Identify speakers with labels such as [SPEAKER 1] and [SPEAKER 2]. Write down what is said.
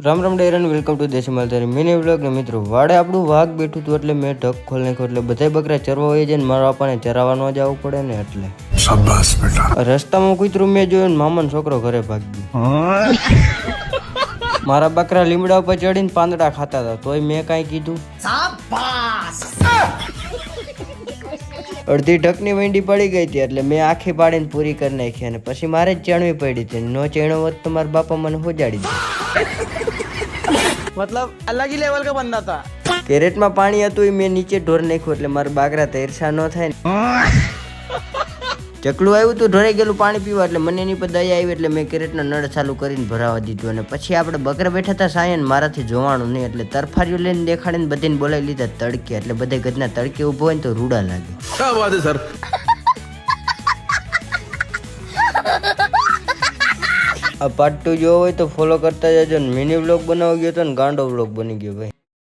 [SPEAKER 1] Ram Ram ડેરન welcome to દેશી માલધારી mini vlog ને મિત્રો વાડે આપણું વાઘ બેઠું હતું એટલે મેં ઢક ખોલ નાખ્યો એટલે બધા બકરા ચરવા હોય જાય ને મારા બાપાને ચરાવવા ન જવું પડે ને એટલે શાબાશ બેટા રસ્તામાં કૂતરું મેં જોયું ને મામાનો છોકરો ઘરે ભાગી ગયો મારા બકરા લીમડા ઉપર ચડીને પાંદડા ખાતા હતા તોય મેં કાંઈ કીધું અડધી ઢકની વેંડી પડી ગઈ હતી એટલે મેં આખી પાડીને પૂરી કરી નાખી અને પછી મારે જ ચણવી પડી હતી નો ચણ્યો હોત તો મારા બાપા મને હોજાડી દે
[SPEAKER 2] मतलब अलग ही लेवल का बंदा था।
[SPEAKER 1] કેરેટમાં પાણી હતું એ મેં નીચે ઢોર નાખ્યું એટલે મારા બાગરા તૈરસા ન થાય ને ચકલું આવ્યું તું ઢોરાઈ ગયેલું પાણી પીવા એટલે મને એની પર દયા આવી એટલે મેં કેરેટનો નળ ચાલુ કરીને ભરાવા દીધું અને પછી આપણે બકરા બેઠા હતા સાયન મારાથી જોવાનું નહીં એટલે તરફારીઓ લઈને દેખાડીને બધીને બોલાવી લીધા તડકે એટલે બધે ગજના તડકે ઊભો હોય ને તો રૂડા લાગે
[SPEAKER 3] क्या बात है सर।
[SPEAKER 1] આ પાર્ટ 2 જોવો હોય તો ફોલો કરતા જજો ને મિની વ્લોગ બનાવી ગયો તો ને ગાંડો વ્લોગ બની ગયો ભાઈ।